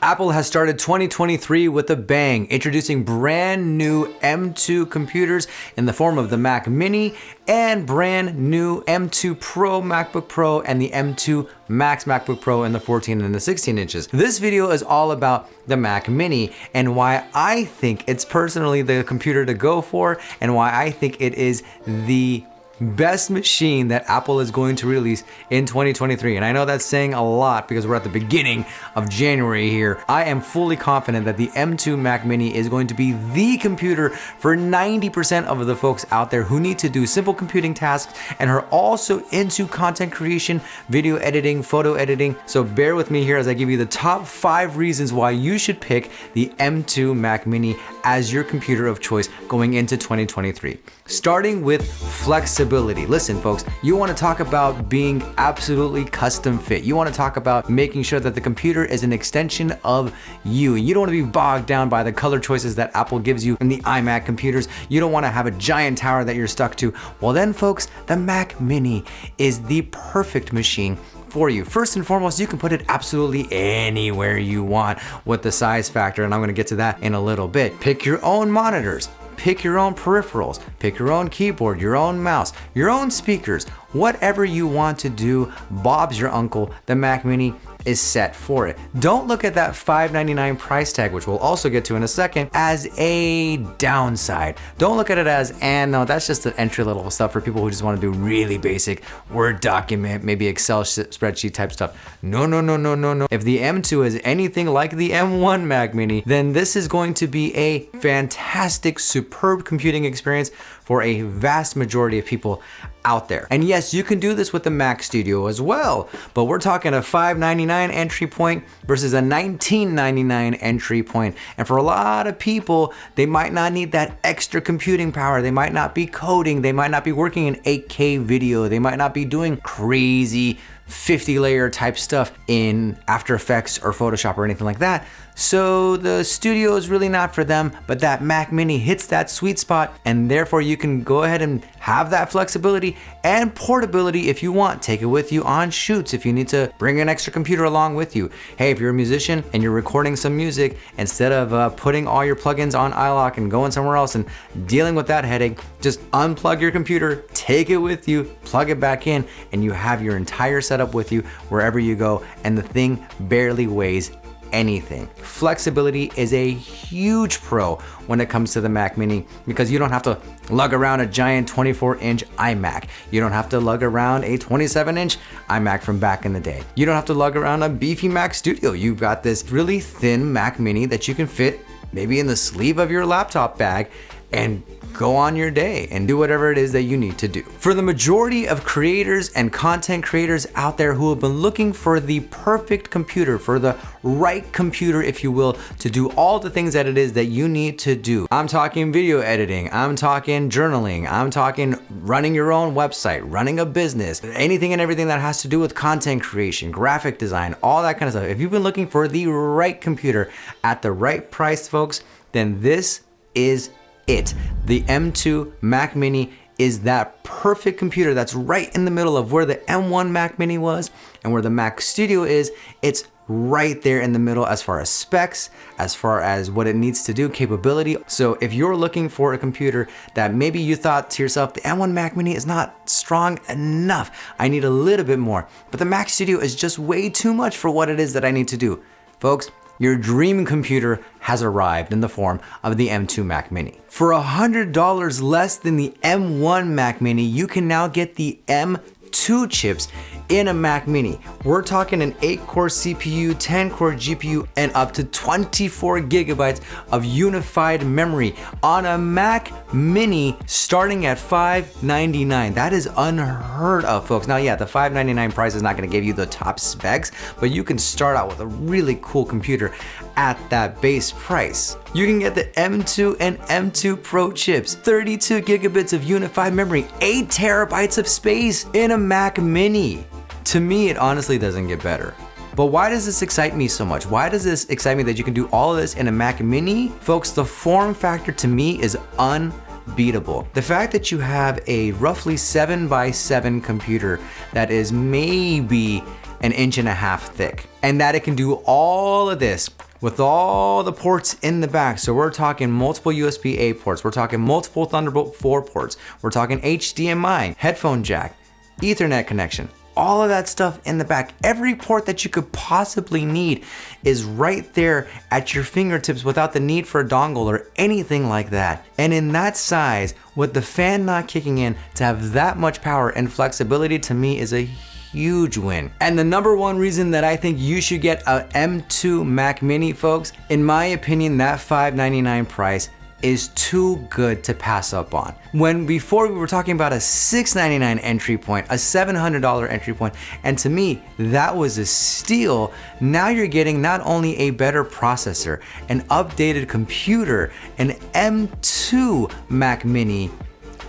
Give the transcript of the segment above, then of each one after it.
Apple has started 2023 with a bang, introducing brand new M2 computers in the form of the Mac Mini and brand new M2 Pro MacBook Pro and the M2 Max MacBook Pro in the 14 and the 16 inches. This video is all about the Mac Mini and why I think it's personally the computer to go for and why I think it is the best machine that Apple is going to release in 2023. And I know that's saying a lot because we're at the beginning of January here. I am fully confident that the M2 Mac Mini is going to be the computer for 90% of the folks out there who need to do simple computing tasks and are also into content creation, video editing, photo editing. So bear with me here as I give you the top 5 reasons why you should pick the M2 Mac Mini as your computer of choice going into 2023. Starting with flexibility. Listen, folks, you want to talk about being absolutely custom fit. You want to talk about making sure that the computer is an extension of you. You don't want to be bogged down by the color choices that Apple gives you in the iMac computers. You don't want to have a giant tower that you're stuck to. Well then, folks, the Mac Mini is the perfect machine for you. First and foremost, you can put it absolutely anywhere you want with the size factor, and I'm going to get to that in a little bit. Pick your own monitors. Pick your own peripherals, pick your own keyboard, your own mouse, your own speakers, whatever you want to do. Bob's your uncle. The Mac Mini is set for it. Don't look at that $599 price tag, which we'll also get to in a second, as a downside. Don't look at it as, and no, that's just the entry level stuff for people who just want to do really basic Word document, maybe Excel spreadsheet type stuff. No. If the M2 is anything like the M1 Mac Mini, then this is going to be a fantastic, superb computing experience for a vast majority of people out there. And yes, you can do this with the Mac Studio as well, but we're talking a $599 entry point versus a $1999 entry point. And for a lot of people, they might not need that extra computing power. They might not be coding. They might not be working in 8K video. They might not be doing crazy 50 layer type stuff in After Effects or Photoshop or anything like that. So the Studio is really not for them, but that Mac Mini hits that sweet spot, and therefore you can go ahead and have that flexibility and portability if you want. Take it with you on shoots if you need to bring an extra computer along with you. Hey, if you're a musician and you're recording some music, instead of putting all your plugins on iLok and going somewhere else and dealing with that headache, just unplug your computer, take it with you, plug it back in, and you have your entire setup with you wherever you go, and the thing barely weighs anything. Flexibility is a huge pro when it comes to the Mac Mini because you don't have to lug around a giant 24-inch iMac. You don't have to lug around a 27-inch iMac from back in the day. You don't have to lug around a beefy Mac Studio. You've got this really thin Mac Mini that you can fit maybe in the sleeve of your laptop bag and go on your day and do whatever it is that you need to do. For the majority of creators and content creators out there who have been looking for the perfect computer, for the right computer, if you will, to do all the things that it is that you need to do. I'm talking video editing, I'm talking journaling, I'm talking running your own website, running a business, anything and everything that has to do with content creation, graphic design, all that kind of stuff. If you've been looking for the right computer at the right price, folks, then this is it. The M2 Mac Mini is that perfect computer that's right in the middle of where the M1 Mac Mini was and where the Mac Studio is. It's right there in the middle as far as specs, as far as what it needs to do, capability. So if you're looking for a computer that maybe you thought to yourself, the M1 Mac Mini is not strong enough, I need a little bit more, but the Mac Studio is just way too much for what it is that I need to do. Folks, your dream computer has arrived in the form of the M2 Mac Mini. For $100 less than the M1 Mac Mini, you can now get the M2 chips in a Mac Mini. We're talking an 8-core CPU, 10-core GPU, and up to 24 gigabytes of unified memory on a Mac Mini starting at $599. That is unheard of, folks. Now, yeah, the $599 price is not gonna give you the top specs, but you can start out with a really cool computer at that base price. You can get the M2 and M2 Pro chips, 32 gigabits of unified memory, 8 terabytes of space in a Mac Mini. To me, it honestly doesn't get better. But why does this excite me so much? Why does this excite me that you can do all of this in a Mac Mini? Folks, the form factor to me is unbeatable. The fact that you have a roughly 7x7 computer that is maybe an inch and a half thick, and that it can do all of this with all the ports in the back. So we're talking multiple USB-A ports, we're talking multiple Thunderbolt 4 ports, we're talking HDMI, headphone jack, Ethernet connection, all of that stuff in the back. Every port that you could possibly need is right there at your fingertips without the need for a dongle or anything like that. And in that size, with the fan not kicking in, to have that much power and flexibility, to me is a huge win. And the number one reason that I think you should get a M2 Mac Mini, folks, in my opinion, that $599 price is too good to pass up on. When before we were talking about a $699 entry point, a $700 entry point, and to me, that was a steal. Now you're getting not only a better processor, an updated computer, an M2 Mac Mini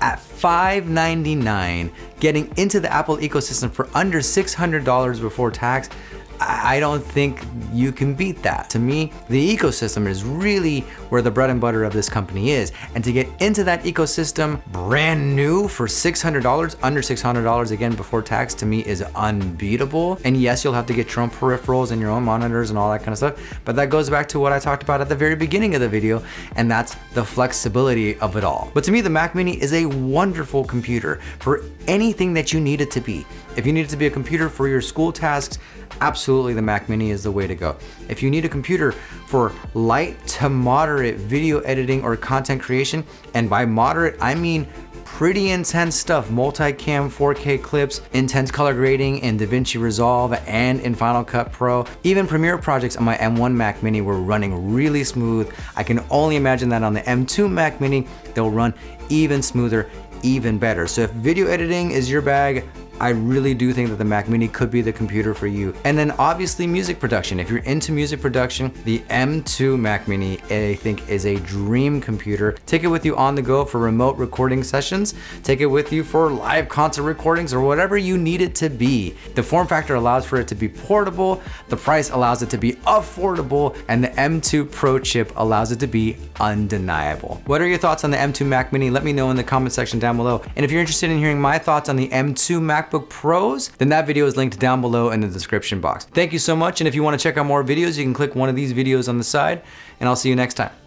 at $599, getting into the Apple ecosystem for under $600 before tax. I don't think you can beat that. To me, the ecosystem is really where the bread and butter of this company is. And to get into that ecosystem brand new for $600, under $600 again before tax, to me is unbeatable. And yes, you'll have to get your own peripherals and your own monitors and all that kind of stuff. But that goes back to what I talked about at the very beginning of the video, and that's the flexibility of it all. But to me, the Mac Mini is a wonderful computer for anything that you need it to be. If you need it to be a computer for your school tasks, absolutely the Mac Mini is the way to go. If you need a computer for light to moderate video editing or content creation, and by moderate, I mean pretty intense stuff, multicam 4K clips, intense color grading in DaVinci Resolve and in Final Cut Pro. Even Premiere projects on my M1 Mac Mini were running really smooth. I can only imagine that on the M2 Mac Mini, they'll run even smoother, even better. So if video editing is your bag, I really do think that the Mac Mini could be the computer for you. And then obviously music production. If you're into music production, the M2 Mac Mini, I think, is a dream computer. Take it with you on the go for remote recording sessions. Take it with you for live concert recordings or whatever you need it to be. The form factor allows for it to be portable, the price allows it to be affordable, and the M2 Pro chip allows it to be undeniable. What are your thoughts on the M2 Mac Mini? Let me know in the comment section down below. And if you're interested in hearing my thoughts on the M2 MacBook Pros, then that video is linked down below in the description box. Thank you so much, and if you want to check out more videos, you can click one of these videos on the side, and I'll see you next time.